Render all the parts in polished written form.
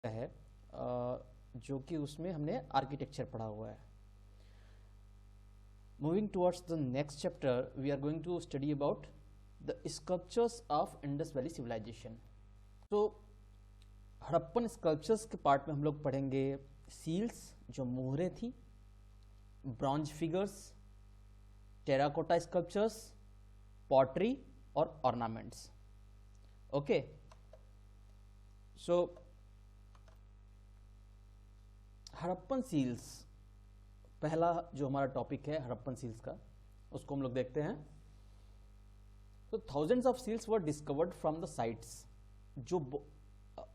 है जो कि उसमें हमने आर्किटेक्चर पढ़ा हुआ है। Moving towards the next chapter we are going to study about the sculptures of Indus valley civilisation. तो हड़प्पन स्कल्पचर्स के पार्ट में हम लोग पढ़ेंगे सील्स जो मोहरें थी, bronze figures, terracotta sculptures, pottery और ऑर्नामेंट्स। ओके, सो हड़प्पन सील्स, पहला जो हमारा टॉपिक है हड़प्पन सील्स का, उसको हम लोग देखते हैं। तो thousands of seals were discovered from the sites. जो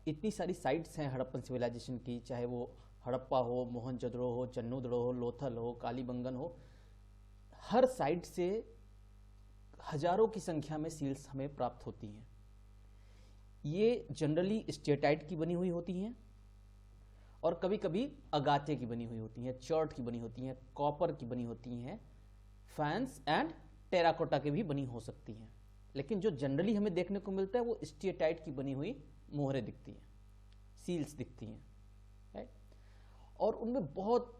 इतनी सारी साइट्स हैं हड़प्पन सिविलाइजेशन की, चाहे वो हड़प्पा हो, मोहनजोदड़ो हो, चन्नूदड़ो हो, लोथल हो, कालीबंगन हो, हर साइट से हजारों की संख्या में सील्स हमें प्राप्त होती हैं। ये जनरली स्टेटाइट की बनी हुई होती हैं और कभी कभी अगाते की बनी हुई होती हैं, चर्ट की बनी होती हैं, कॉपर की बनी होती हैं, फैंस एंड टेराकोटा की भी बनी हो सकती हैं। लेकिन जो जनरली हमें देखने को मिलता है वो स्टेटाइट की बनी हुई मोहरें दिखती हैं, सील्स दिखती हैं, राइट। और उनमें बहुत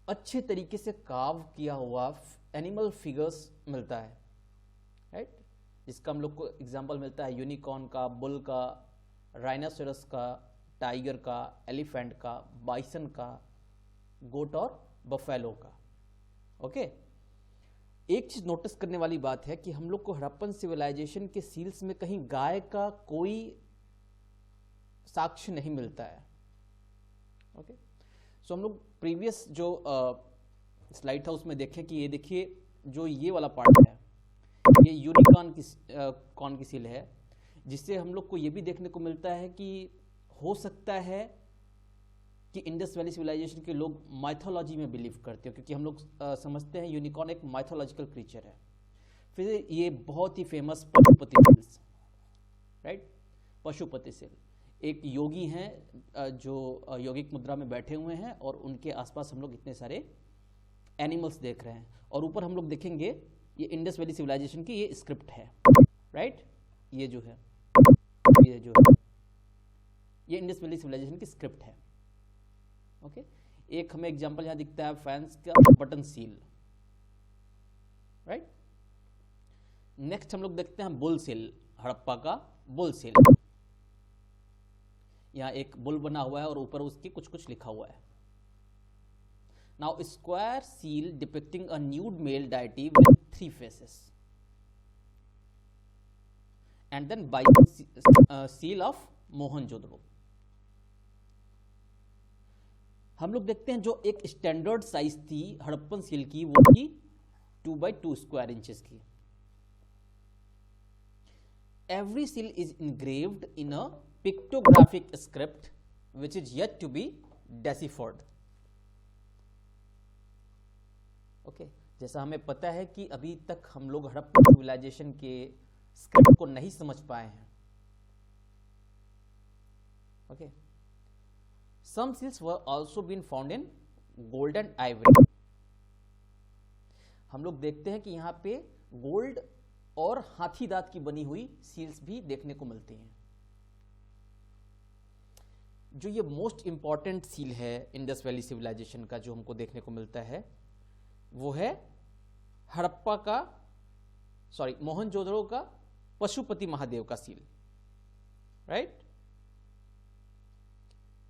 अच्छे तरीके से कार्व किया हुआ एनिमल फिगर्स मिलता है, राइट। जिसका हम लोग को एग्जाम्पल मिलता है यूनिकॉर्न का, बुल का, राइनासोरस का, टाइगर का, एलिफेंट का, बाइसन का, गोट और बफेलो का। ओके, एक चीज नोटिस करने वाली बात है कि हम लोग को हड़प्पन सिविलाइजेशन के सील्स में कहीं गाय का कोई साक्ष्य नहीं मिलता है। ओके, सो हम लोग प्रीवियस जो स्लाइड था उसमें देखें कि ये देखिए जो ये वाला पार्ट है, ये यूनिकॉर्न की कॉर्न की सील है, जिससे हम लोग को ये भी देखने को मिलता है कि हो सकता है कि इंडस वैली सिविलाइजेशन के लोग माइथोलॉजी में बिलीव करते हो, क्योंकि हम लोग समझते हैं यूनिकॉर्न एक माइथोलॉजिकल क्रीचर है। फिर ये बहुत ही famous Pashupati seals, right. Pashupati seal एक योगी हैं जो यौगिक मुद्रा में बैठे हुए हैं और उनके आसपास हम लोग इतने सारे एनिमल्स देख रहे हैं। और ऊपर हम लोग देखेंगे ये इंडस वैली सिविलाइजेशन की ये स्क्रिप्ट है, राइट। ये जो है ये इंडस वैली सिविलाइजेशन की स्क्रिप्ट है। ओके, एक हमें एग्जांपल यहां दिखता है फैंस का बटन सील, राइट। नेक्स्ट हम लोग देखते हैं बुल सील, हड़प्पा का बुल सील। यहां एक बुल बना हुआ है और ऊपर उसके कुछ कुछ लिखा हुआ है। Now square seal depicting a nude male deity with 3 faces and then bison seal of Mohenjodaro. हम लोग देखते हैं जो एक स्टैंडर्ड साइज थी हड़प्पन सील की, वो थी 2x2 स्क्वायर इंचेस की। Every seal is engraved in a pictographic script which is yet to be deciphered. Okay, जैसा हमें पता है कि अभी तक हम लोग हड़प्पन सिविलाइजेशन के स्क्रिप्ट को नहीं समझ पाए हैं। Okay, some seals were also been found in gold and ivory। हम लोग देखते हैं कि यहां पे गोल्ड और हाथी दांत की बनी हुई सील्स भी देखने को मिलती हैं। जो ये मोस्ट इंपॉर्टेंट सील है इंडस वैली सिविलाइजेशन का जो हमको देखने को मिलता है वो है हड़प्पा का, सॉरी, मोहनजोदड़ो का पशुपति महादेव का सील, राइट।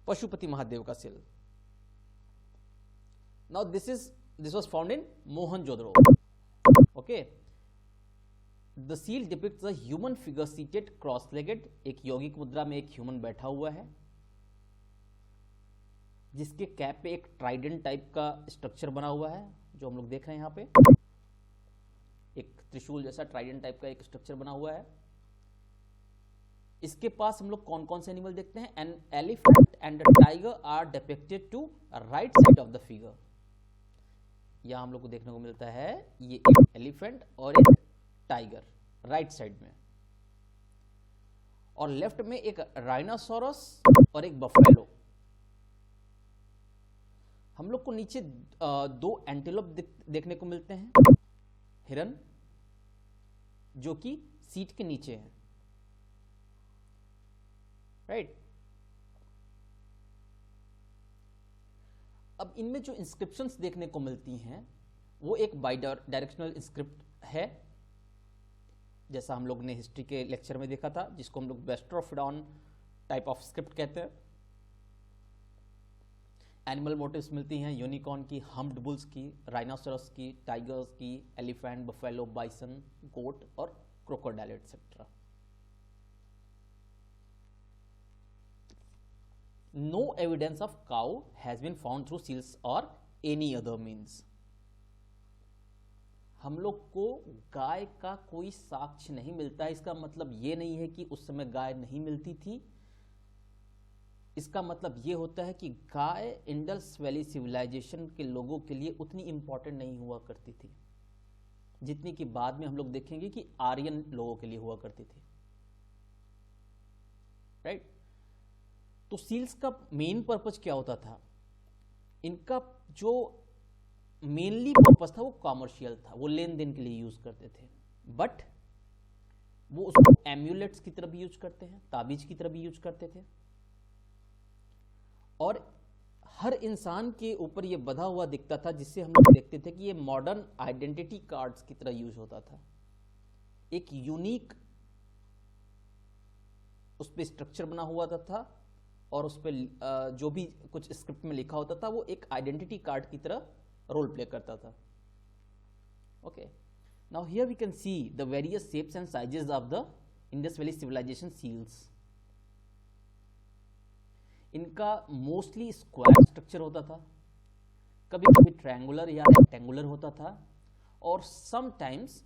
पशुपति महादेव का seal. Now this was found in Mohenjodaro. Okay, the seal depicts a human figure seated cross legged. एक यौगिक मुद्रा में एक ह्यूमन बैठा हुआ है जिसके कैप पे एक ट्राइडेंट टाइप का स्ट्रक्चर बना हुआ है, जो हम लोग देख रहे हैं यहां पे। एक त्रिशूल जैसा ट्राइडेंट टाइप का एक स्ट्रक्चर बना हुआ है। इसके पास हम लोग कौन कौन से एनिमल देखते हैं? An elephant and tiger are depicted to right side of the figure. यहां हम लोग को देखने को मिलता है ये एक एलिफेंट और एक टाइगर राइट साइड में, और लेफ्ट में एक राइनासोरस और एक बफेलो। हम लोग को नीचे 2 एंटीलोप देखने को मिलते हैं, हिरन, जो कि सीट के नीचे है, राइट। अब इनमें जो इंस्क्रिप्शंस देखने को मिलती हैं वो एक बाई डायरेक्शनल इंस्क्रिप्ट है, जैसा हम लोग ने हिस्ट्री के लेक्चर में देखा था, जिसको हम लोग वेस्ट्रोफिडॉन टाइप ऑफ स्क्रिप्ट कहते हैं। एनिमल मोटिव्स मिलती हैं यूनिकॉर्न की, हम्प्ड बुल्स की, राइनोसरस की, टाइगर्स की, एलिफेंट, बफेलो, बाइसन, गोट और crocodile etcetera. No evidence of cow has been found through seals or any other means. हम लोग को गाय का कोई साक्ष्य नहीं मिलता है। इसका मतलब ये नहीं है कि उस समय गाय नहीं मिलती थी। इसका मतलब ये होता है कि गाय इंडस वैली सिविलाइजेशन के लोगों के लिए उतनी इंपॉर्टेंट नहीं हुआ करती थी जितनी कि बाद में हम लोग देखेंगे कि आर्यन लोगों के लिए हुआ करती थी, राइट। तो सील्स का मेन पर्पज क्या होता था? इनका जो मेनली पर्पज था वो कॉमर्शियल था, वो लेन देन के लिए यूज करते थे, बट वो उसको एम्यूलेट्स की तरह भी यूज करते हैं, ताबीज की तरह भी यूज करते थे। और हर इंसान के ऊपर ये बधा हुआ दिखता था, जिससे हम लोग देखते थे कि ये मॉडर्न आइडेंटिटी कार्ड्स की तरह यूज होता था। एक यूनिक उस पर स्ट्रक्चर बना हुआ था और उस पर जो भी कुछ स्क्रिप्ट में लिखा होता था वो एक आइडेंटिटी कार्ड की तरह रोल प्ले करता था। Okay, now here we can see the various shapes and sizes of the Indus valley civilisation seals. इनका मोस्टली स्क्वायर स्ट्रक्चर होता था, कभी कभी ट्रायंगुलर या रेक्टेंगुलर होता था, और sometimes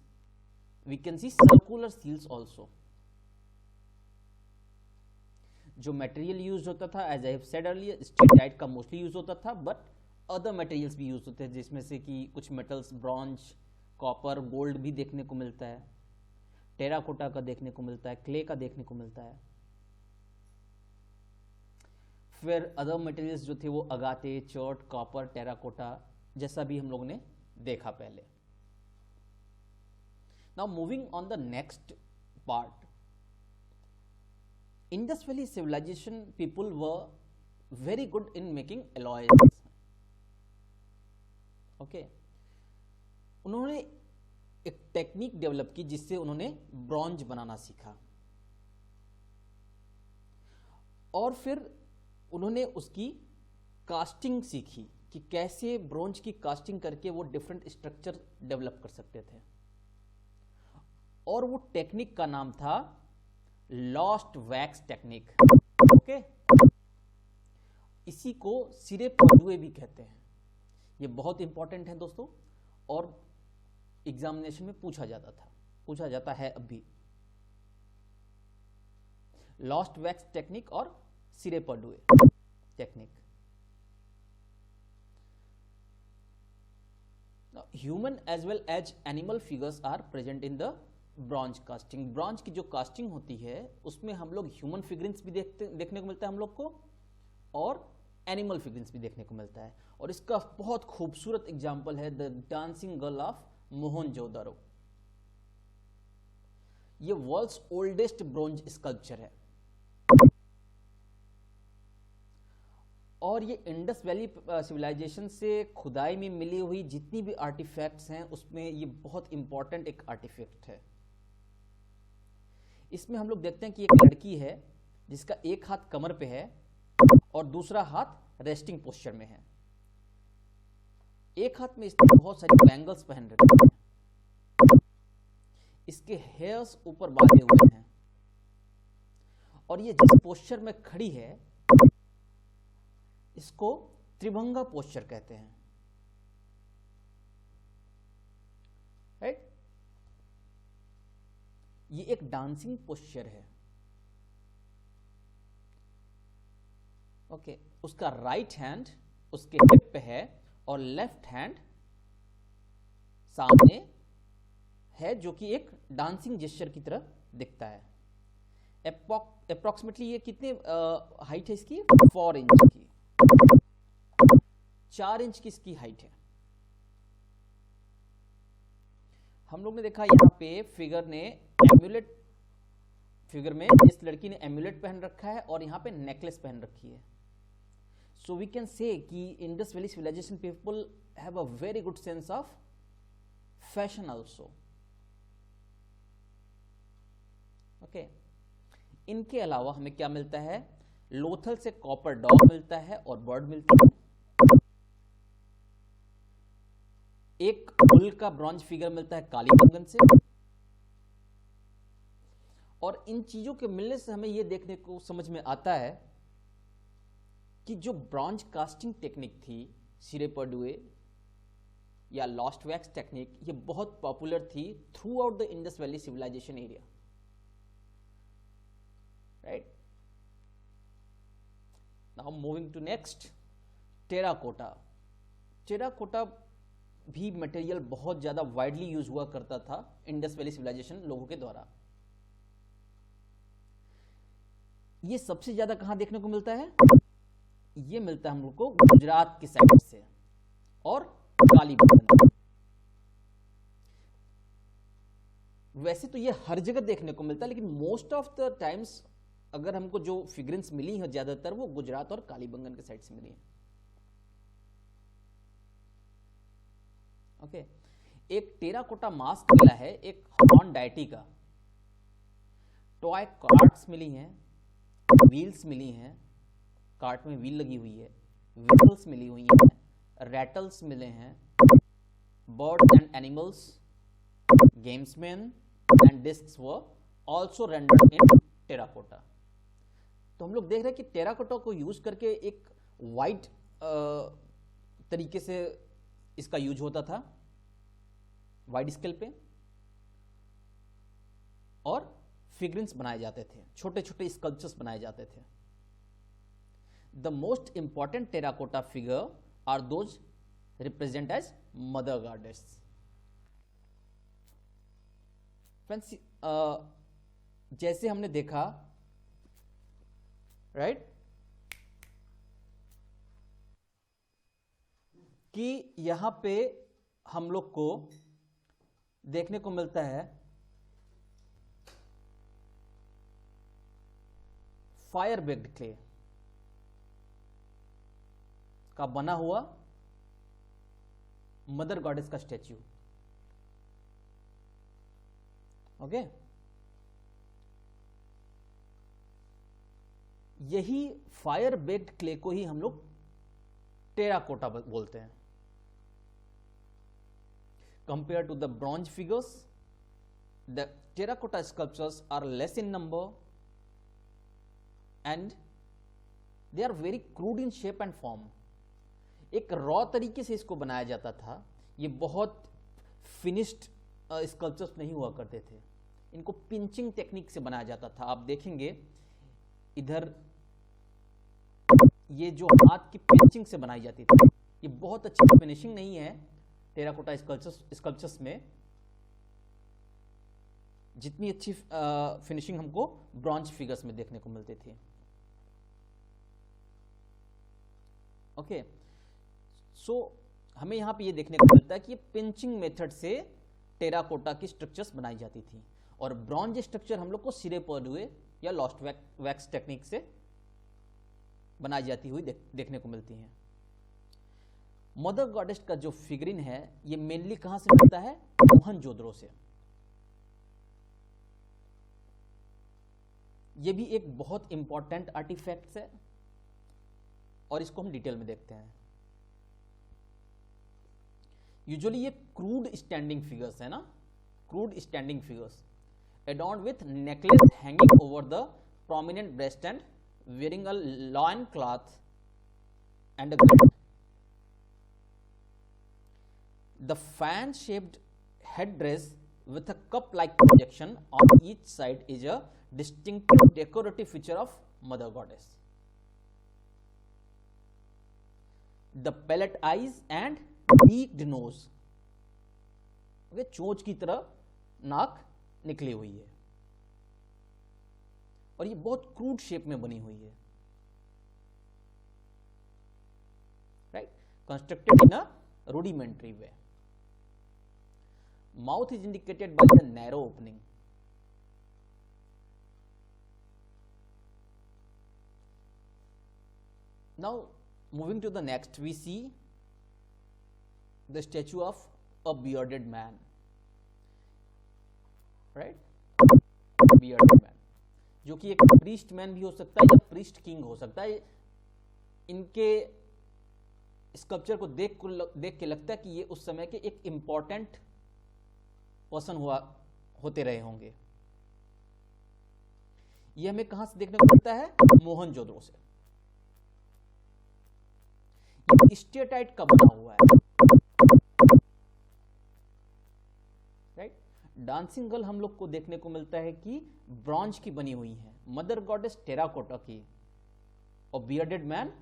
we can see circular seals also. जो मटेरियल यूज होता था, as I have said earlier, steatite का मोस्टली यूज होता था, बट अदर मटेरियल्स भी यूज होते हैं, जिसमें से कि कुछ मेटल्स ब्रॉन्ज, कॉपर, गोल्ड भी देखने को मिलता है, टेराकोटा का देखने को मिलता है, क्ले का देखने को मिलता है। फिर अदर मटेरियल्स जो थे वो अगाते, चर्ट, कॉपर, टेराकोटा, जैसा भी हम लोगों ने देखा पहले। Now moving on the next part, Indus Valley civilization people were very good in making alloys. Okay, उन्होंने एक टेक्निक डेवलप की जिससे उन्होंने ब्रॉन्ज बनाना सीखा, और फिर उन्होंने उसकी कास्टिंग सीखी कि कैसे ब्रॉन्ज की कास्टिंग करके वो डिफरेंट स्ट्रक्चर डेवलप कर सकते थे, और वो टेक्निक का नाम था लॉस्ट वैक्स टेक्निक। ओके, इसी को सिरे पर्डुए भी कहते हैं। ये बहुत इंपॉर्टेंट है दोस्तों, और एग्जामिनेशन में पूछा जाता है अभी। लॉस्ट वैक्स टेक्निक और cire perdue technique. Human as well as animal figures are present in the bronze casting. Bronze की जो कास्टिंग होती है उसमें हम लोग ह्यूमन फिगरेंस भी देखने को मिलता है हम लोग को, और एनिमल फिगरेंस भी देखने को मिलता है। और इसका बहुत खूबसूरत एग्जाम्पल है the dancing girl of Mohenjodaro. ये वर्ल्ड्स ओल्डेस्ट ब्रॉन्ज स्कल्पचर है, और ये इंडस वैली सिविलाइजेशन से खुदाई में मिली हुई जितनी भी आर्टिफैक्ट्स हैं उसमें ये बहुत इंपॉर्टेंट एक आर्टिफैक्ट है। इसमें हम लोग देखते हैं कि एक लड़की है जिसका एक हाथ कमर पे है और दूसरा हाथ रेस्टिंग पोस्चर में है। एक हाथ में इसने बहुत सारी बैंगल्स पहन रखी हैं, इसके हेयर्स ऊपर बांधे हुए हैं, और ये जिस पोस्चर में खड़ी है इसको त्रिभंगा पोस्चर कहते हैं, राइट। ये एक डांसिंग पोस्चर है। ओके, उसका राइट हैंड उसके हिप पे है और लेफ्ट हैंड सामने है, जो कि एक डांसिंग जेस्चर की तरह दिखता है। अप्रोक्सीमेटली ये कितने हाइट है इसकी? 4 इंच की, 4 इंच की इसकी हाइट है। हम लोग ने देखा यहाँ पे फिगर में इस लड़की ने एम्यूलेट पहन रखा है और यहाँ पे नेकलेस पहन रखी है। So we can say कि Indus Valley civilization people have a very good sense of fashion also. Okay. इनके अलावा हमें क्या मिलता है, लोथल से कॉपर डॉग मिलता है और बर्ड मिलती है, एक बुल का ब्रॉन्ज फिगर मिलता है कालीबंगन से, और इन चीजों के मिलने से हमें यह देखने को समझ में आता है कि जो ब्रॉन्ज कास्टिंग टेक्निक थी सिरे पर्डुए या लॉस्ट वैक्स टेक्निक, ये बहुत पॉपुलर थी throughout the Indus valley civilisation area, right. Now moving to next, terracotta. Terracotta भी मटेरियल बहुत ज्यादा वाइडली यूज हुआ करता था इंडस वैली सिविलाइजेशन लोगों के द्वारा. ये सबसे ज्यादा कहां देखने को मिलता है, ये मिलता है हम लोग को गुजरात की साइड से और कालीबंगन. वैसे तो ये हर जगह देखने को मिलता है, लेकिन मोस्ट ऑफ द टाइम्स अगर हमको जो फिगरेंस मिली है ज्यादातर वो गुजरात और कालीबंगन के साइड से मिली है. ओके. एक टेराकोटा मास्क मिला है एक हॉर्न डायटी का, टॉय कार्ट्स मिली हैं, व्हील्स मिली हैं, कार्ट में व्हील लगी हुई है, व्हील्स मिली हुई हैं, रैटल्स मिले हैं, birds and animals, gamesmen and discs were also rendered in terracotta. तो हम लोग देख रहे हैं कि टेराकोटा को यूज करके एक वाइड तरीके से इसका यूज होता था वाइड स्केल पे, और फिगरेंस बनाए जाते थे, छोटे छोटे स्कल्पचर्स बनाए जाते थे. The most important terracotta figure are those represent as mother goddess. Friends, जैसे हमने देखा, राइट, कि यहां पे हम लोग को देखने को मिलता है फायर बेक्ड क्ले का बना हुआ मदर गॉडेस का स्टैच्यू. ओके. यही फायर बेक्ड क्ले को ही हम लोग टेराकोटा बोलते हैं. Compare to the bronze figures, the terracotta sculptures are less in number and they are very crude in shape and form. एक रॉ तरीके से इसको बनाया जाता था. ये बहुत फिनिश्ड स्कल्पचर्स नहीं हुआ करते थे, इनको पिंचिंग टेक्निक से बनाया जाता था. आप देखेंगे इधर ये जो हाथ की पिंचिंग से बनाई जाती थी, ये बहुत अच्छी फिनिशिंग नहीं है टेराकोटा स्कल्पचर्स में, जितनी अच्छी फिनिशिंग हमको ब्रॉन्ज फिगर्स में देखने को मिलती थी. ओके. सो हमें यहां पे ये देखने को मिलता है कि ये पिंचिंग मेथड से टेराकोटा की स्ट्रक्चर्स बनाई जाती थी, और ब्रॉन्ज स्ट्रक्चर हम लोग को सिरे पर्डुए या लॉस्ट वैक्स टेक्निक से बनाई जाती हुई देखने को मिलती हैं. मदर गॉडेस का जो फिगरिन है ये मेनली कहां से मिलता है, मोहनजोदड़ो से. ये भी एक बहुत इंपॉर्टेंट आर्टिफैक्ट है और इसको हम डिटेल में देखते हैं. यूजुअली ये क्रूड स्टैंडिंग फिगर्स है ना, crude standing figures adorned with necklace hanging over the prominent breast and wearing a loin cloth and a belt. The fan-shaped headdress with a cup-like projection on each side is a distinctive decorative feature of Mother Goddess. The palette eyes and beaked nose, okay, चोंच की तरह नाक निकली हुई है, और ये बहुत क्रूड शेप में बनी हुई है, right, constructed in a rudimentary way. Mouth is indicated by the narrow opening. Now Moving to the next, we see the statue of a bearded man, right? Bearded man, जो कि एक priest man भी हो सकता है या priest king हो सकता है. इनके स्कल्पचर को देख के लगता है कि ये उस समय के एक इंपॉर्टेंट पर्सन होते रहे होंगे. ये हमें कहां से देखने को मिलता है? मोहनजोदड़ो से. ये स्टेटाइट का बना हुआ है, राइट. डांसिंग गर्ल हम लोग को देखने को मिलता है कि ब्रॉन्ज की बनी हुई है, मदर गॉडेस टेराकोटा की, और बियर्डेड मैन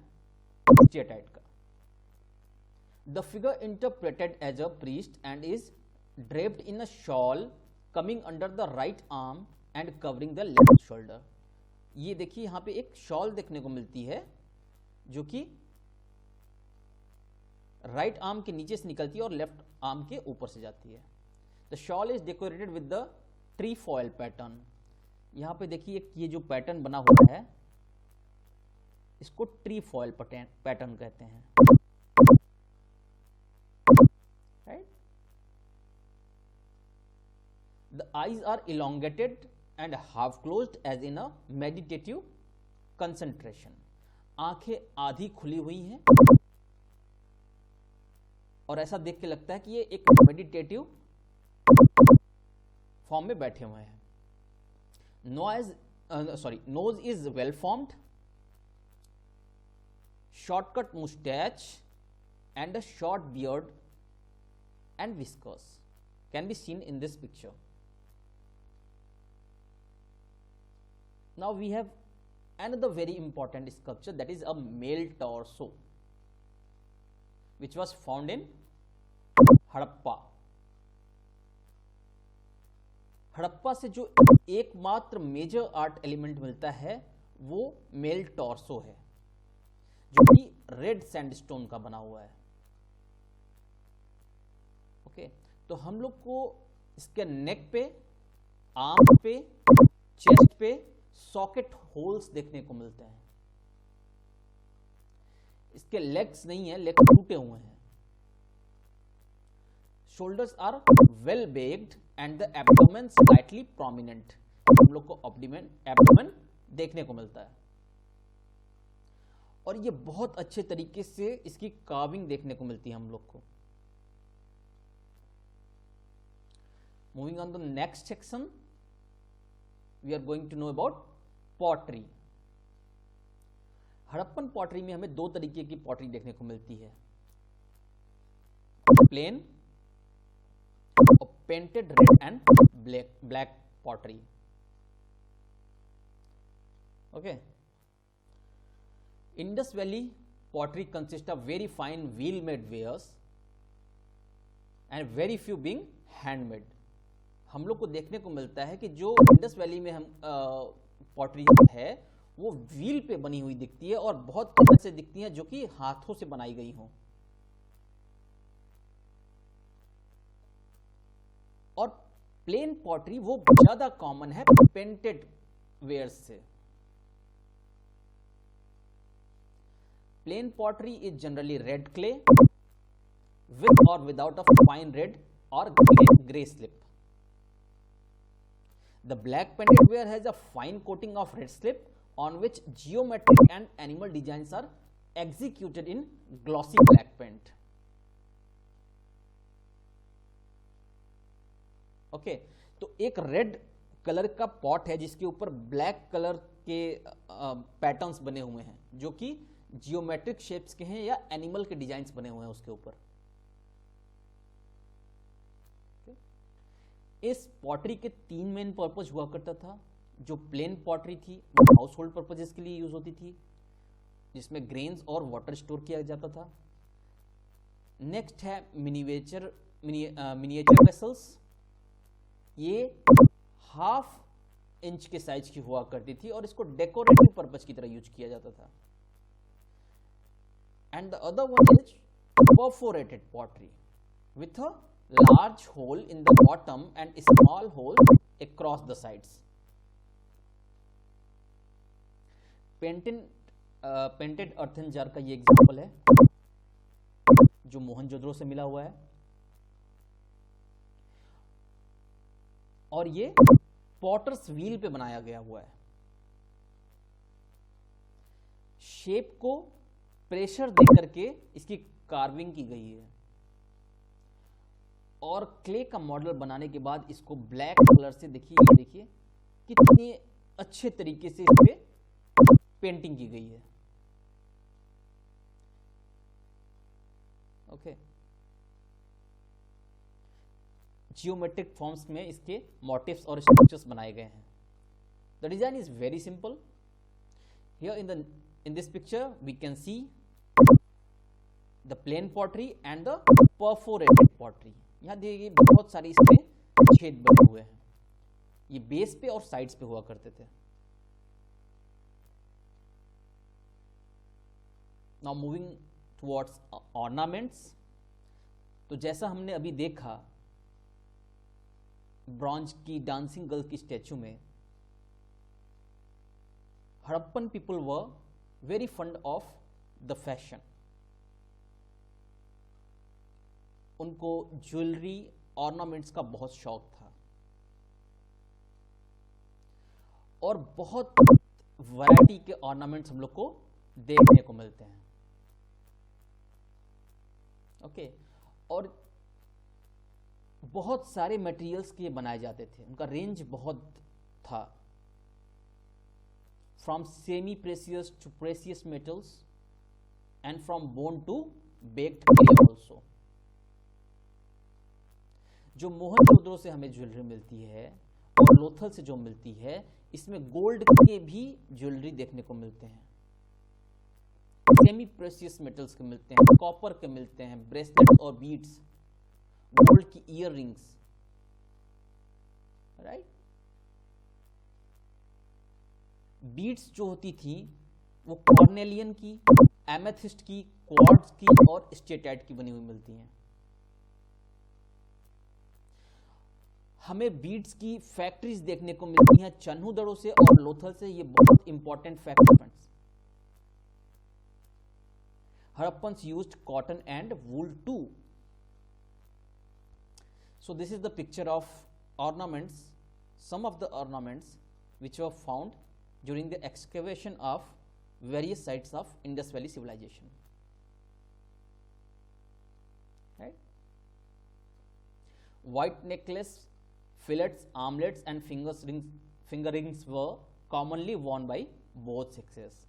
स्टेटाइट का. The figure interpreted as a priest and is draped in a shawl coming under the right arm and covering the left shoulder. ये देखिए यहां पे एक शॉल देखने को मिलती है जो कि राइट आर्म के नीचे से निकलती है और लेफ्ट आर्म के ऊपर से जाती है. The shawl is decorated with the tree foil pattern. यहां पे देखिए ये जो पैटर्न बना हुआ है इसको ट्री फॉयल पैटर्न कहते हैं, right. The eyes are elongated and half closed as in a meditative concentration. आंखें आधी खुली हुई हैं और ऐसा देख के लगता है कि ये एक मेडिटेटिव फॉर्म में बैठे हुए हैं. Nose is well formed, shortcut moustache and a short beard and whiskers can be seen in this picture. Now we have another very important sculpture, that is a male torso, which was found in Harappa. Harappa से जो एकमात्र major art element मिलता है वो male torso है, जो कि red sandstone का बना हुआ है. ओके, तो हम लोग को इसके नेक पे, आर्म पे, चेस्ट पे सॉकेट होल्स देखने को मिलते हैं. इसके लेग्स नहीं है, लेग्स टूटे हुए हैं. Shoulders are well baked and the abdomen slightly prominent. हम लोग को एब्डोमेन देखने को मिलता है और ये बहुत अच्छे तरीके से इसकी कार्विंग देखने को मिलती है हम लोग को. Moving on the next section, we are going to know about pottery. Harappan pottery में हमें दो तरीके की पॉटरी देखने को मिलती है, प्लेन और painted red and black pottery. Okay, Indus valley pottery consist of very fine wheel made wares and very few being handmade. हम लोग को देखने को मिलता है कि जो इंडस वैली में हम पॉटरी है वो व्हील पे बनी हुई दिखती है और बहुत कम से दिखती है जो कि हाथों से बनाई गई हो. और प्लेन पॉटरी वो ज्यादा कॉमन है पेंटेड वेयर्स से. Plain pottery is generally red clay with और विदाउट ऑफ फाइन रेड और grey slip. The black painted ware has a fine coating of red slip on which geometric and animal designs are executed in glossy black paint. Okay, तो एक red colour का pot है जिसके ऊपर black colour के patterns बने हुए हैं जो कि जियोमेट्रिक शेप्स के हैं या एनिमल के डिजाइन्स बने हुए हैं उसके ऊपर. इस पॉटरी के तीन मेन पर्पज हुआ करता था. जो प्लेन पॉटरी थी वो हाउस होल्ड पर्पजेस के लिए यूज होती थी जिसमें ग्रेन्स और वाटर स्टोर किया जाता था. नेक्स्ट है मिनिएचर वेसल्स. ये हाफ इंच के साइज की हुआ करती थी और इसको डेकोरेटिव पर्पज की तरह यूज किया जाता था. And the other one is perforated pottery with a large hole in the bottom and small hole across the sides. Painted earthen jar का ये एग्जाम्पल है जो मोहनजोदड़ो से मिला हुआ है, और ये पॉटर्स व्हील पे बनाया गया हुआ है। शेप को प्रेशर दे करके इसकी कार्विंग की गई है, और क्ले का मॉडल बनाने के बाद इसको ब्लैक कलर से देखिए, ये देखिए कितने अच्छे तरीके से इस पे पेंटिंग की गई है। ओके, जियोमेट्रिक फॉर्म्स में इसके मोटिव्स और स्ट्रक्चर्स बनाए गए हैं। The design is very simple. Here in this picture we can see the plain pottery and the perforated pottery। यहां देखिए बहुत सारे इसमें छेद बने हुए हैं, ये बेस पे और साइड्स पे हुआ करते थे। Now moving towards ornaments. तो जैसा हमने अभी देखा ब्रॉन्ज की डांसिंग गर्ल की स्टैचू में, Harappan people were very fond of the fashion. उनको ज्वेलरी ऑर्नामेंट्स का बहुत शौक था, और बहुत वैरायटी के ऑर्नामेंट्स हम लोग को देखने को मिलते हैं। ओके, और बहुत सारे मटेरियल्स के बनाए जाते थे, उनका रेंज बहुत था, from semi precious to precious metals and from bone to baked clay also। जो मोहनजोदड़ो से हमें ज्वेलरी मिलती है और लोथल से जो मिलती है, इसमें गोल्ड के भी ज्वेलरी देखने को मिलते हैं, सेमी प्रेशियस मेटल्स के मिलते हैं, कॉपर के मिलते हैं, ब्रेसलेट और बीड्स, गोल्ड की ईयर रिंग्स, राइट। बीड्स जो होती थी वो कॉर्नेलियन की, एमेथिस्ट की, क्वार्ट्ज की और स्टेटाइट की बनी हुई मिलती हैं। हमें बीड्स की फैक्ट्रीज देखने को मिलती हैं चन्हूदड़ो से और लोथल से। ये बहुत इंपॉर्टेंट फैक्ट है friends. Harappans used cotton and wool too. So this is the picture of ornaments, some of the ornaments which were found during the excavation of various sites of Indus Valley civilization, right? White necklace, fillets, armlets and finger rings were commonly worn by both sexes।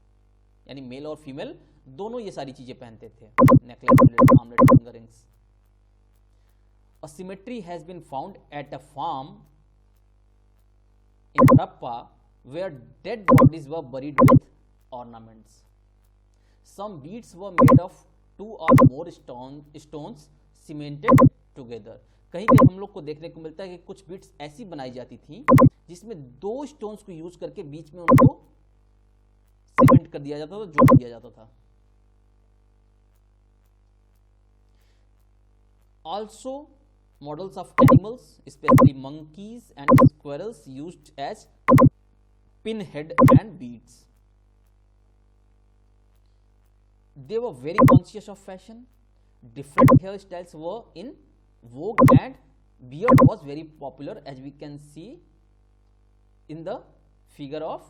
यानी male और female दोनों ये सारी चीजें पहनते थे, necklace, fillet, armlet, finger rings. A cemetery has been found at a farm in Harappa where dead bodies were buried with ornaments. Some beads were made of 2 or more stones cemented together। कहीं कहीं हम लोग को देखने को मिलता है कि कुछ बीड्स ऐसी बनाई जाती थी जिसमें 2 स्टोन्स को यूज करके बीच में उनको सीमेंट कर दिया जाता था, जोड़ दिया जाता था। Also models of animals, especially monkeys and squirrels, used as pinhead and beads। They were very conscious of fashion. Different hairstyles were in vogue and beard was very popular, as we can see in the figure of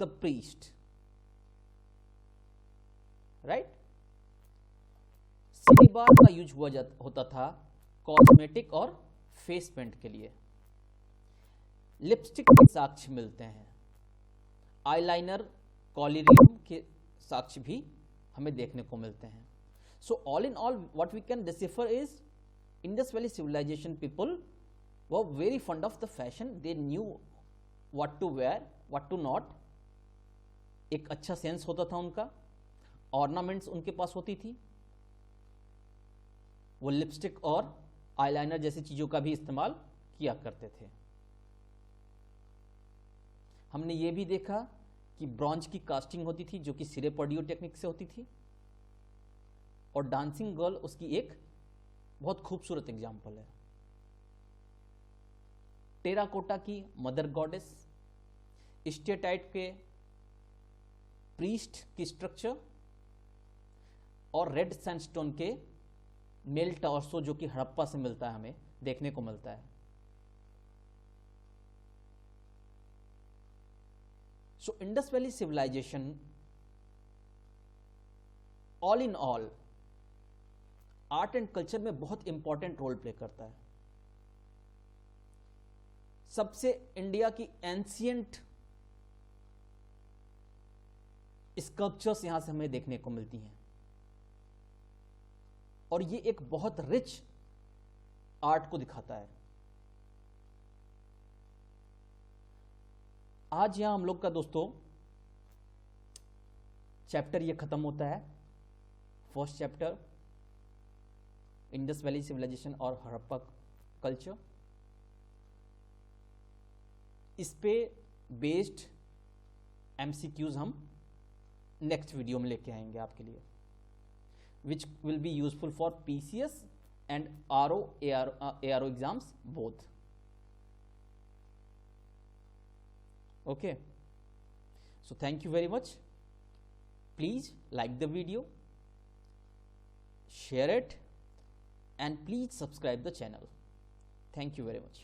the priest, right? सिलीबार का use होता था cosmetic और face paint के लिए। Lipstick के साक्ष्य मिलते हैं, आईलाइनर, कॉलिरियम के साक्ष्य भी हमें देखने को मिलते हैं। So all in all what we can decipher is Indus valley civilisation people were very fond of the fashion. They knew what to wear, what to not. एक अच्छा सेंस होता था उनका। ऑर्नामेंट्स उनके पास होती थी, वो लिपस्टिक और आईलाइनर जैसी चीजों का भी इस्तेमाल किया करते थे। हमने ये भी देखा कि ब्रॉन्ज की कास्टिंग होती थी जो कि सिरे पर्डियो टेक्निक से होती थी, और डांसिंग गर्ल उसकी एक बहुत खूबसूरत एग्जाम्पल है। टेराकोटा की मदर गॉडेस, स्टेटाइट के प्रीस्ट की स्ट्रक्चर और रेड सैंडस्टोन के मेल टॉर्सो जो कि हड़प्पा से मिलता है, हमें देखने को मिलता है। So Indus valley civilization all in all art and culture में बहुत इंपॉर्टेंट रोल प्ले करता है। सबसे इंडिया की एंशियंट स्कल्पचर्स यहां से हमें देखने को मिलती हैं और ये एक बहुत रिच आर्ट को दिखाता है। आज यहां हम लोग का दोस्तों चैप्टर ये खत्म होता है, first chapter Indus valley civilisation और हड़प्पा कल्चर। इस पे बेस्ड एमसीक्यूज हम नेक्स्ट वीडियो में लेके आएंगे आपके लिए, which will be useful for PCS and ARO exams both. Okay, so thank you very much. Please like the video, share it, and please subscribe the channel. Thank you very much.